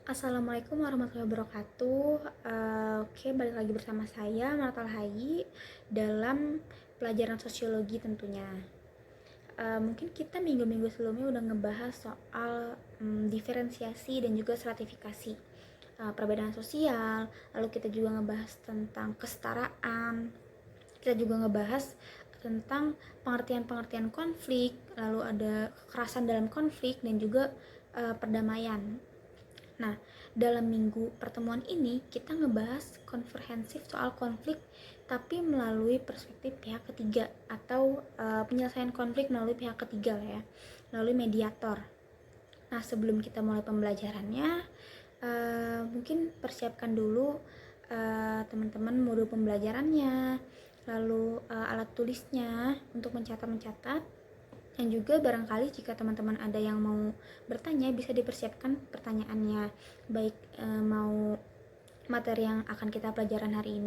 Assalamualaikum warahmatullahi wabarakatuh. Oke, balik lagi bersama saya Martal Hayi dalam pelajaran sosiologi tentunya. Mungkin kita minggu-minggu sebelumnya udah ngebahas soal diferensiasi dan juga stratifikasi perbedaan sosial. Lalu kita juga ngebahas tentang kesetaraan. Kita juga ngebahas tentang pengertian-pengertian konflik, lalu ada kekerasan dalam konflik dan juga perdamaian. Nah, dalam minggu pertemuan ini kita ngebahas komprehensif soal konflik tapi melalui perspektif pihak ketiga atau penyelesaian konflik melalui pihak ketiga lah ya, melalui mediator. Nah, sebelum kita mulai pembelajarannya, mungkin persiapkan dulu teman-teman modul pembelajarannya, lalu alat tulisnya untuk mencatat-mencatat. Dan juga barangkali jika teman-teman ada yang mau bertanya, bisa dipersiapkan pertanyaannya, baik mau materi yang akan kita pelajarkan hari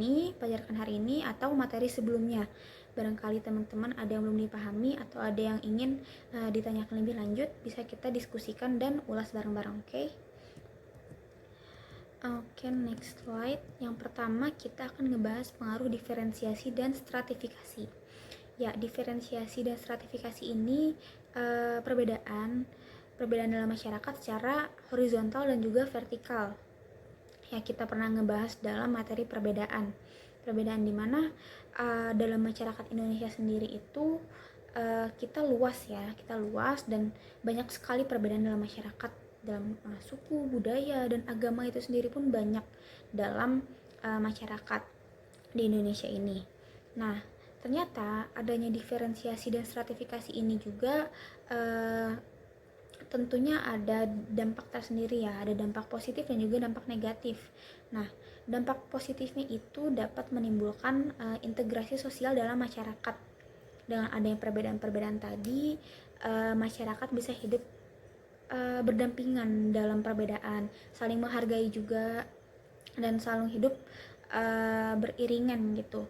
ini atau materi sebelumnya. Barangkali teman-teman ada yang belum dipahami atau ada yang ingin ditanyakan lebih lanjut, bisa kita diskusikan dan ulas bareng-bareng. Oke, next slide. Yang pertama kita akan ngebahas pengaruh diferensiasi dan stratifikasi. Ya, diferensiasi dan stratifikasi ini perbedaan dalam masyarakat secara horizontal dan juga vertikal. Ya, kita pernah ngebahas dalam materi perbedaan di mana dalam masyarakat Indonesia sendiri itu kita luas dan banyak sekali perbedaan dalam masyarakat, dalam suku, budaya, dan agama itu sendiri pun banyak dalam masyarakat di Indonesia ini. Nah, ternyata adanya diferensiasi dan stratifikasi ini juga tentunya ada dampak tersendiri ya, ada dampak positif dan juga dampak negatif. Nah, dampak positifnya itu dapat menimbulkan integrasi sosial dalam masyarakat. Dengan adanya perbedaan-perbedaan tadi, masyarakat bisa hidup berdampingan dalam perbedaan, saling menghargai juga, dan saling hidup beriringan gitu.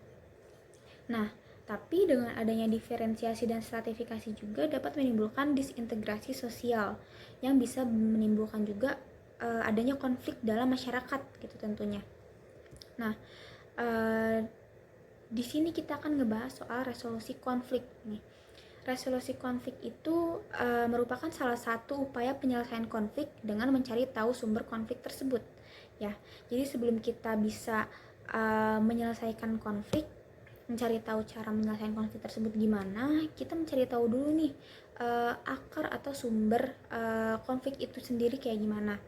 Nah, tapi dengan adanya diferensiasi dan stratifikasi juga dapat menimbulkan disintegrasi sosial yang bisa menimbulkan juga adanya konflik dalam masyarakat gitu tentunya. Nah, di sini kita akan ngebahas soal resolusi konflik nih. Resolusi konflik itu merupakan salah satu upaya penyelesaian konflik dengan mencari tahu sumber konflik tersebut. Ya, jadi sebelum kita bisa menyelesaikan konflik, mencari tahu cara menyelesaikan konflik tersebut gimana, kita mencari tahu dulu nih akar atau sumber konflik itu sendiri kayak gimana.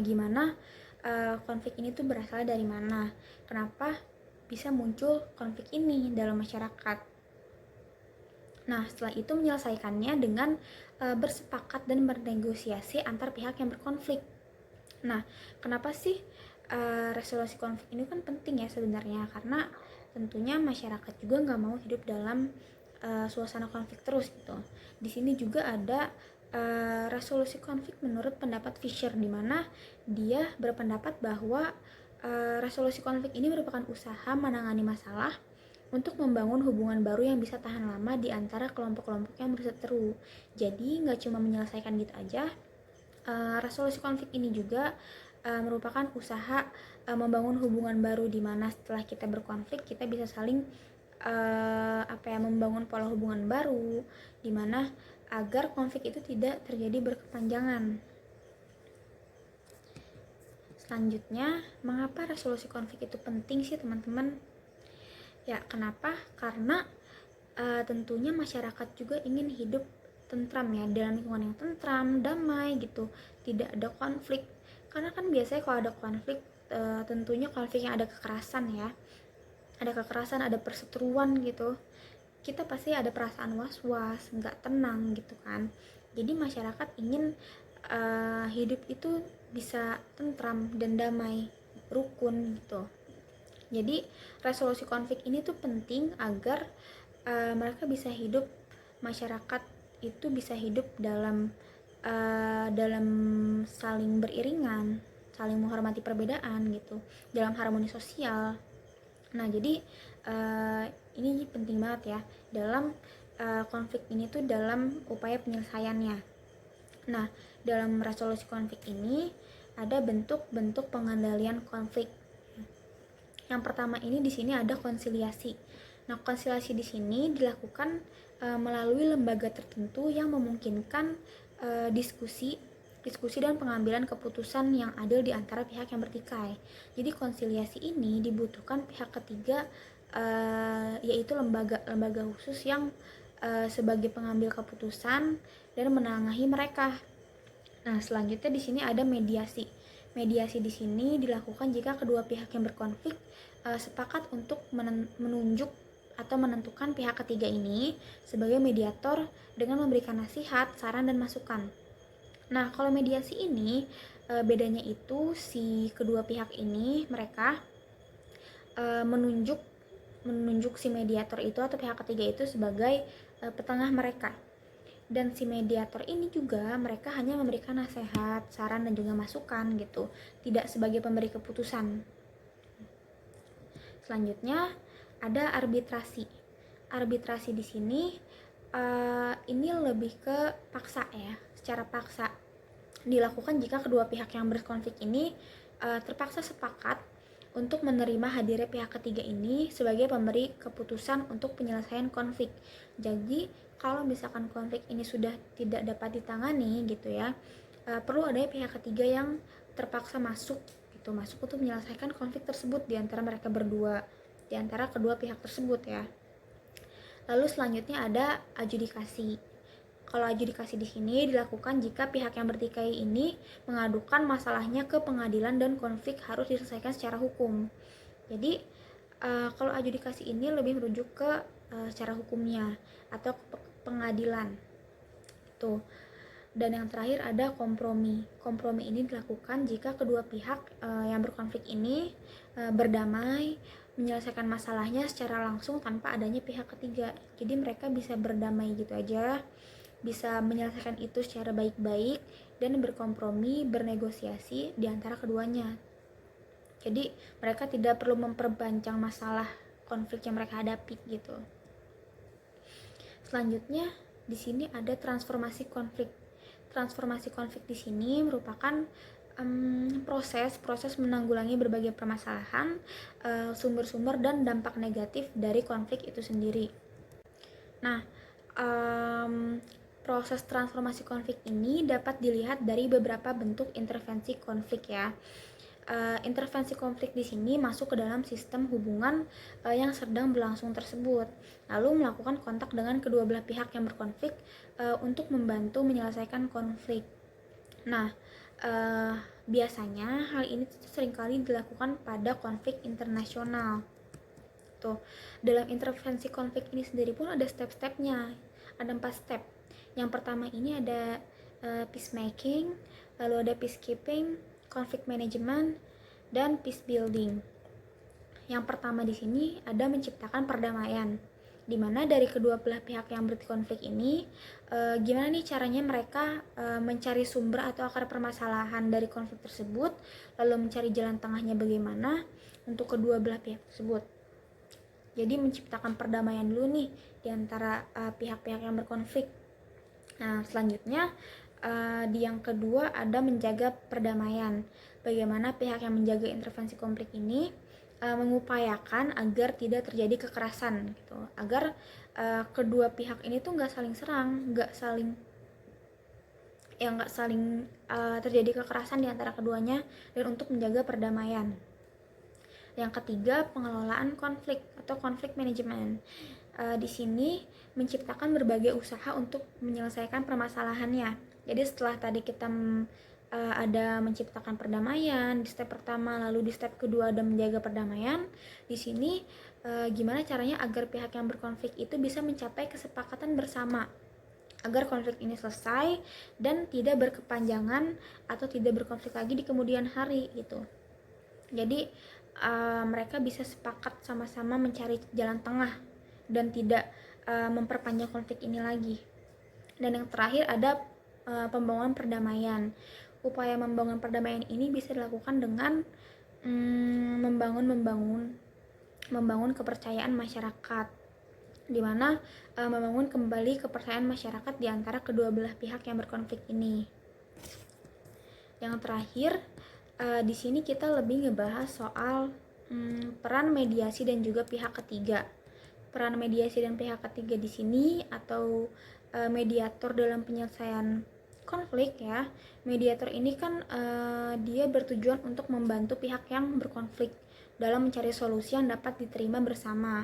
Gimana konflik ini tuh berasal dari mana, kenapa bisa muncul konflik ini dalam masyarakat. Nah, setelah itu menyelesaikannya dengan bersepakat dan bernegosiasi antar pihak yang berkonflik. Nah, kenapa sih resolusi konflik ini kan penting ya sebenarnya, karena tentunya masyarakat juga nggak mau hidup dalam suasana konflik terus gitu. Di sini juga ada resolusi konflik menurut pendapat Fisher, di mana dia berpendapat bahwa resolusi konflik ini merupakan usaha menangani masalah untuk membangun hubungan baru yang bisa tahan lama di antara kelompok-kelompok yang berseteru. Jadi nggak cuma menyelesaikan gitu aja. Resolusi konflik ini juga merupakan usaha membangun hubungan baru, di mana setelah kita berkonflik kita bisa saling membangun pola hubungan baru, di mana agar konflik itu tidak terjadi berkepanjangan. Selanjutnya, mengapa resolusi konflik itu penting sih teman-teman? Ya, kenapa? Karena tentunya masyarakat juga ingin hidup tentram ya, dalam lingkungan yang tentram, damai gitu, tidak ada konflik. Karena kan biasanya kalau ada konflik, tentunya konflik yang ada kekerasan ya, ada perseteruan gitu, kita pasti ada perasaan was-was, nggak tenang gitu kan. Jadi masyarakat ingin hidup itu bisa tentram dan damai, rukun gitu. Jadi resolusi konflik ini tuh penting agar mereka bisa hidup, masyarakat itu bisa hidup dalam saling beriringan, saling menghormati perbedaan gitu, dalam harmoni sosial. Nah, jadi ini penting banget ya dalam konflik ini tuh, dalam upaya penyelesaiannya. Nah, dalam resolusi konflik ini ada bentuk-bentuk pengendalian konflik. Yang pertama ini di sini ada konsiliasi. Nah, konsiliasi di sini dilakukan melalui lembaga tertentu yang memungkinkan diskusi dan pengambilan keputusan yang adil di antara pihak yang bertikai. Jadi konsiliasi ini dibutuhkan pihak ketiga, yaitu lembaga khusus yang sebagai pengambil keputusan dan menengahi mereka. Nah, selanjutnya di sini ada mediasi. Mediasi di sini dilakukan jika kedua pihak yang berkonflik sepakat untuk menunjuk atau menentukan pihak ketiga ini sebagai mediator dengan memberikan nasihat, saran, dan masukan. Nah, kalau mediasi ini bedanya itu si kedua pihak ini mereka menunjuk si mediator itu atau pihak ketiga itu sebagai petengah mereka. Dan si mediator ini juga mereka hanya memberikan nasihat, saran, dan juga masukan gitu, tidak sebagai pemberi keputusan. Selanjutnya ada arbitrasi. Arbitrasi di sini ini lebih ke paksa ya, secara paksa dilakukan jika kedua pihak yang berkonflik ini terpaksa sepakat untuk menerima hadirnya pihak ketiga ini sebagai pemberi keputusan untuk penyelesaian konflik. Jadi kalau misalkan konflik ini sudah tidak dapat ditangani gitu ya, perlu adanya pihak ketiga yang terpaksa masuk untuk menyelesaikan konflik tersebut di antara mereka berdua, di antara kedua pihak tersebut ya. Lalu selanjutnya ada adjudikasi. Kalau adjudikasi di sini dilakukan jika pihak yang bertikai ini mengadukan masalahnya ke pengadilan dan konflik harus diselesaikan secara hukum. Jadi kalau adjudikasi ini lebih merujuk ke secara hukumnya atau ke pengadilan. Tuh. Dan yang terakhir ada kompromi. Kompromi ini dilakukan jika kedua pihak yang berkonflik ini berdamai, menyelesaikan masalahnya secara langsung tanpa adanya pihak ketiga. Jadi mereka bisa berdamai gitu aja, bisa menyelesaikan itu secara baik-baik dan berkompromi, bernegosiasi di antara keduanya. Jadi mereka tidak perlu memperpanjang masalah konflik yang mereka hadapi gitu. Selanjutnya di sini ada transformasi konflik. Transformasi konflik di sini merupakan proses menanggulangi berbagai permasalahan, sumber-sumber dan dampak negatif dari konflik itu sendiri. Nah, proses transformasi konflik ini dapat dilihat dari beberapa bentuk intervensi konflik ya. Intervensi konflik di sini masuk ke dalam sistem hubungan yang sedang berlangsung tersebut, lalu melakukan kontak dengan kedua belah pihak yang berkonflik untuk membantu menyelesaikan konflik. Nah, biasanya hal ini seringkali dilakukan pada konflik internasional. Tuh, dalam intervensi konflik ini sendiri pun ada step-stepnya, ada 4 step. Yang pertama ini ada peacemaking, lalu ada peacekeeping, conflict management, dan peace building. Yang pertama di sini ada menciptakan perdamaian, di mana dari kedua belah pihak yang berkonflik ini gimana nih caranya mereka mencari sumber atau akar permasalahan dari konflik tersebut, lalu mencari jalan tengahnya bagaimana untuk kedua belah pihak tersebut. Jadi menciptakan perdamaian dulu nih di antara pihak-pihak yang berkonflik. Nah, selanjutnya di yang kedua ada menjaga perdamaian. Bagaimana pihak yang menjaga intervensi konflik ini mengupayakan agar tidak terjadi kekerasan gitu, agar kedua pihak ini tuh nggak saling serang, nggak saling terjadi kekerasan di antara keduanya, dan untuk menjaga perdamaian. Yang ketiga, pengelolaan konflik atau konflik manajemen. Di sini menciptakan berbagai usaha untuk menyelesaikan permasalahannya. Jadi setelah tadi kita ada menciptakan perdamaian di step pertama, lalu di step kedua ada menjaga perdamaian. Di sini gimana caranya agar pihak yang berkonflik itu bisa mencapai kesepakatan bersama agar konflik ini selesai dan tidak berkepanjangan atau tidak berkonflik lagi di kemudian hari gitu. Jadi mereka bisa sepakat sama-sama mencari jalan tengah dan tidak memperpanjang konflik ini lagi. Dan yang terakhir ada pembangunan perdamaian. Upaya membangun perdamaian ini bisa dilakukan dengan membangun kepercayaan masyarakat, di mana membangun kembali kepercayaan masyarakat di antara kedua belah pihak yang berkonflik ini. Yang terakhir Di sini kita lebih ngebahas soal peran mediasi dan juga pihak ketiga. Peran mediasi dan pihak ketiga di sini atau mediator dalam penyelesaian konflik ya. Mediator ini kan dia bertujuan untuk membantu pihak yang berkonflik dalam mencari solusi yang dapat diterima bersama.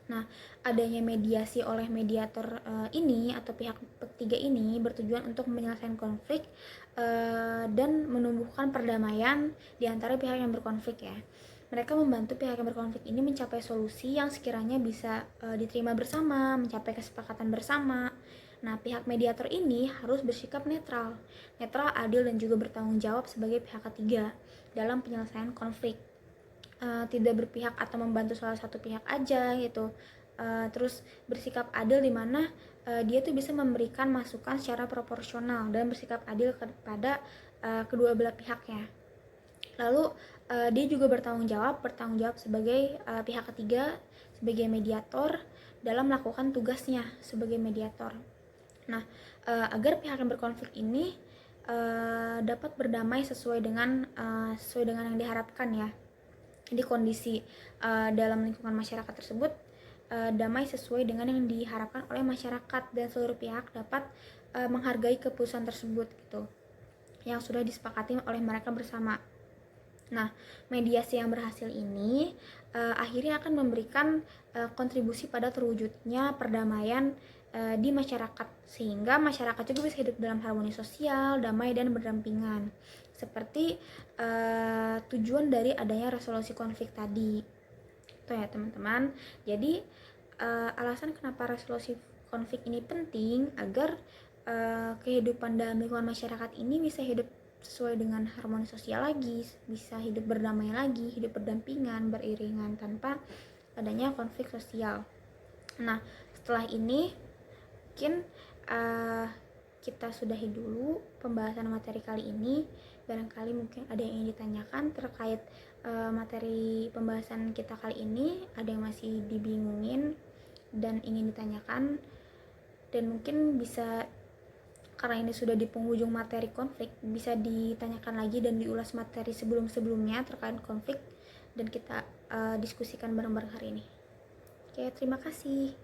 Nah, adanya mediasi oleh mediator ini atau pihak ketiga ini bertujuan untuk menyelesaikan konflik dan menumbuhkan perdamaian di antara pihak yang berkonflik ya. Mereka membantu pihak yang berkonflik ini mencapai solusi yang sekiranya bisa diterima bersama, mencapai kesepakatan bersama. Nah, pihak mediator ini harus bersikap netral, adil dan juga bertanggung jawab sebagai pihak ketiga dalam penyelesaian konflik. Tidak berpihak atau membantu salah satu pihak aja gitu. Terus bersikap adil di mana dia tuh bisa memberikan masukan secara proporsional dan bersikap adil kepada kedua belah pihaknya. Lalu dia juga bertanggung jawab sebagai pihak ketiga, sebagai mediator dalam melakukan tugasnya sebagai mediator. Nah, agar pihak yang berkonflik ini dapat berdamai sesuai dengan yang diharapkan ya di kondisi dalam lingkungan masyarakat tersebut, damai sesuai dengan yang diharapkan oleh masyarakat dan seluruh pihak dapat menghargai keputusan tersebut gitu yang sudah disepakati oleh mereka bersama. Nah, mediasi yang berhasil ini akhirnya akan memberikan kontribusi pada terwujudnya perdamaian di masyarakat, sehingga masyarakat juga bisa hidup dalam harmoni sosial, damai dan berdampingan seperti tujuan dari adanya resolusi konflik tadi. Itu ya teman-teman. Jadi alasan kenapa resolusi konflik ini penting agar kehidupan dalam lingkungan masyarakat ini bisa hidup sesuai dengan harmoni sosial lagi, bisa hidup berdamai lagi, hidup berdampingan, beriringan tanpa adanya konflik sosial. Nah, setelah ini mungkin kita sudahi dulu pembahasan materi kali ini. Barangkali mungkin ada yang ingin ditanyakan terkait materi pembahasan kita kali ini, ada yang masih dibingungin dan ingin ditanyakan, dan mungkin bisa, karena ini sudah di penghujung materi konflik, bisa ditanyakan lagi dan diulas materi sebelum-sebelumnya terkait konflik dan kita diskusikan bareng-bareng hari ini. Oke, terima kasih.